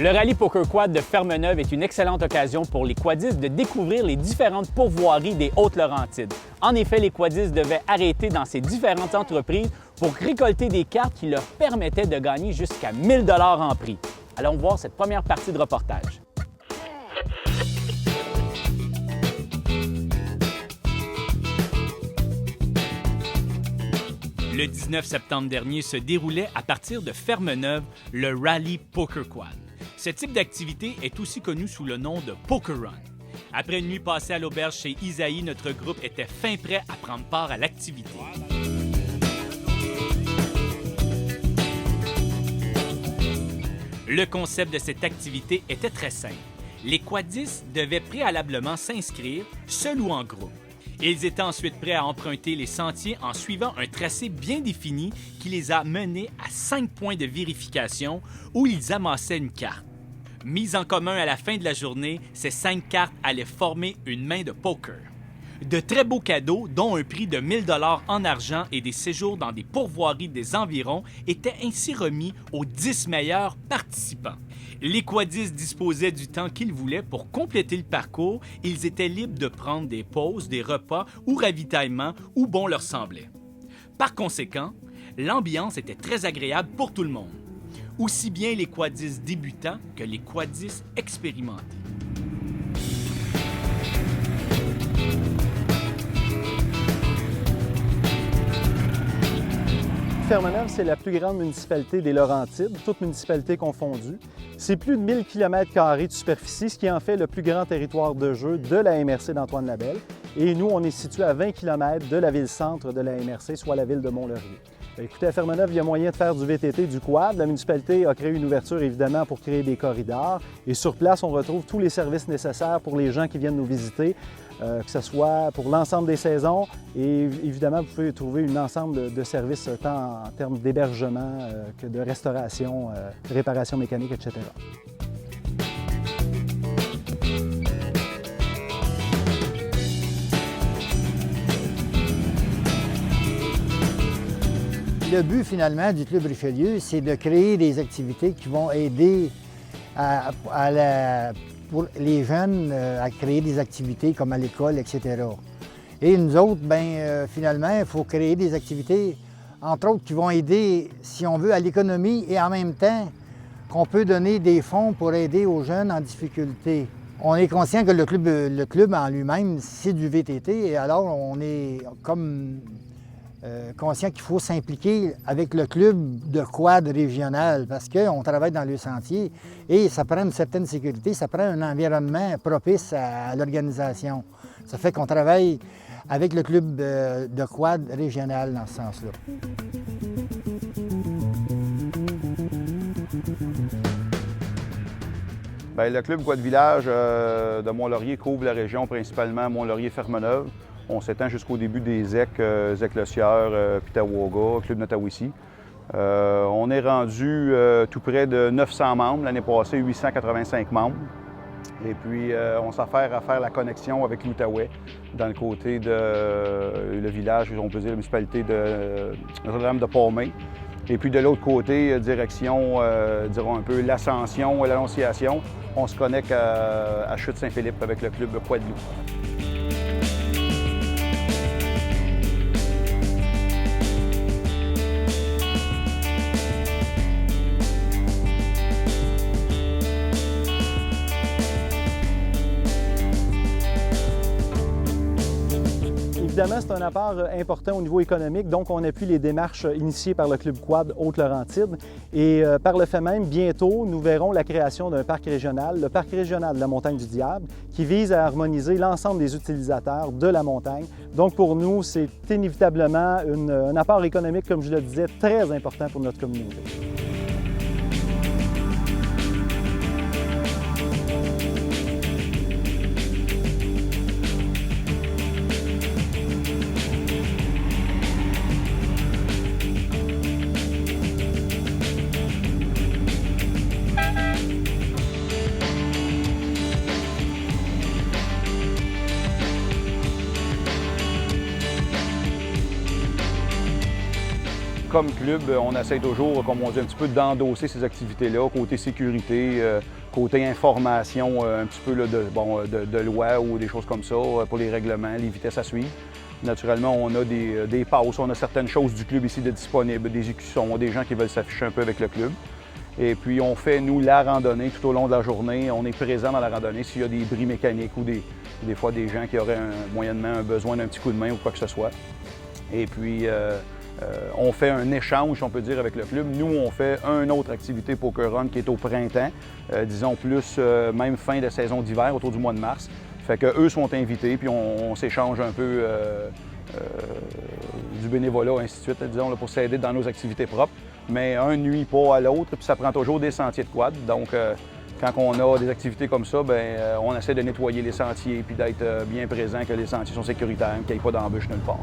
Le Rallye Poker Quad de Fermeneuve est une excellente occasion pour les quadistes de découvrir les différentes pourvoiries des Hautes-Laurentides. En effet, les quadistes devaient arrêter dans ces différentes entreprises pour récolter des cartes qui leur permettaient de gagner jusqu'à 1 000 $ en prix. Allons voir cette première partie de reportage. Le 19 septembre dernier se déroulait à partir de Fermeneuve le Rallye Poker Quad. Ce type d'activité est aussi connu sous le nom de Poker Run. Après une nuit passée à l'auberge chez Isaïe, notre groupe était fin prêt à prendre part à l'activité. Le concept de cette activité était très simple. Les quadistes devaient préalablement s'inscrire, seuls ou en groupe. Ils étaient ensuite prêts à emprunter les sentiers en suivant un tracé bien défini qui les a menés à 5 points de vérification où ils amassaient une carte. Mises en commun à la fin de la journée, ces 5 cartes allaient former une main de poker. De très beaux cadeaux, dont un prix de 1 000 $ en argent et des séjours dans des pourvoiries des environs, étaient ainsi remis aux 10 meilleurs participants. Les quadistes disposaient du temps qu'ils voulaient pour compléter le parcours. Ils étaient libres de prendre des pauses, des repas ou ravitaillements où bon leur semblait. Par conséquent, l'ambiance était très agréable pour tout le monde, aussi bien les quadistes débutants que les quadistes expérimentés. Fermeneuve, c'est la plus grande municipalité des Laurentides, toutes municipalités confondues. C'est plus de 1 000 km² de superficie, ce qui en fait le plus grand territoire de jeu de la MRC d'Antoine Labelle. Et nous, on est situé à 20 km de la ville-centre de la MRC, soit la ville de Mont-Laurier. Écoutez, à Fermeneuve, il y a moyen de faire du VTT, du quad. La municipalité a créé une ouverture, évidemment, pour créer des corridors. Et sur place, on retrouve tous les services nécessaires pour les gens qui viennent nous visiter, que ce soit pour l'ensemble des saisons. Et évidemment, vous pouvez trouver un ensemble de services, tant en termes d'hébergement que de restauration, réparation mécanique, etc. Le but, finalement, du Club Richelieu, c'est de créer des activités qui vont aider pour les jeunes à créer des activités comme à l'école, etc. Et nous autres, finalement, il faut créer des activités, entre autres, qui vont aider, si on veut, à l'économie et en même temps qu'on peut donner des fonds pour aider aux jeunes en difficulté. On est conscient que le club en lui-même, c'est du VTT, et alors on est comme conscient qu'il faut s'impliquer avec le club de quad régional parce qu'on travaille dans le sentier et ça prend une certaine sécurité, ça prend un environnement propice à l'organisation. Ça fait qu'on travaille avec le club de quad régional dans ce sens-là. Bien, le club Quad Village de Mont-Laurier couvre la région principalement Mont-Laurier-Fermeneuve. On s'étend jusqu'au début des ZEC, ZEC-Le-Sieur, Pitawaga, Club Nottawissi. On est rendu tout près de 900 membres. L'année passée, 885 membres. Et puis, on s'affaire à faire la connexion avec l'Outaouais dans le côté de le village, on peut dire, la municipalité de Notre-Dame-de-Paumé. Et puis, de l'autre côté, direction, dirons un peu, l'Ascension et l'Annonciation, on se connecte à Chute-Saint-Philippe avec le club Quad-Loup. Évidemment, c'est un apport important au niveau économique, donc on appuie les démarches initiées par le Club Quad Haute-Laurentide. Et par le fait même, bientôt, nous verrons la création d'un parc régional, le parc régional de la Montagne du Diable, qui vise à harmoniser l'ensemble des utilisateurs de la montagne. Donc pour nous, c'est inévitablement un apport économique, comme je le disais, très important pour notre communauté. comme club, on essaie toujours, comme on dit, un petit peu d'endosser ces activités-là, côté sécurité, côté information, un petit peu là, de loi ou des choses comme ça, pour les règlements, les vitesses à suivre. Naturellement, on a des passes, on a certaines choses du club ici de disponibles, des écussons, des gens qui veulent s'afficher un peu avec le club. Et puis, on fait, nous, la randonnée tout au long de la journée. On est présent dans la randonnée s'il y a des bris mécaniques ou des fois des gens qui auraient moyennement un besoin d'un petit coup de main ou quoi que ce soit. Et puis, on fait un échange, on peut dire, avec le club. Nous, on fait une autre activité Poker Run qui est au printemps, disons plus même fin de saison d'hiver, autour du mois de mars. Fait qu'eux sont invités, puis on s'échange un peu du bénévolat, ainsi de suite, disons, là, pour s'aider dans nos activités propres. Mais un nuit pas à l'autre, puis ça prend toujours des sentiers de quad. Donc, quand on a des activités comme ça, bien, on essaie de nettoyer les sentiers puis d'être bien présent, que les sentiers sont sécuritaires, qu'il n'y ait pas d'embûches nulle part.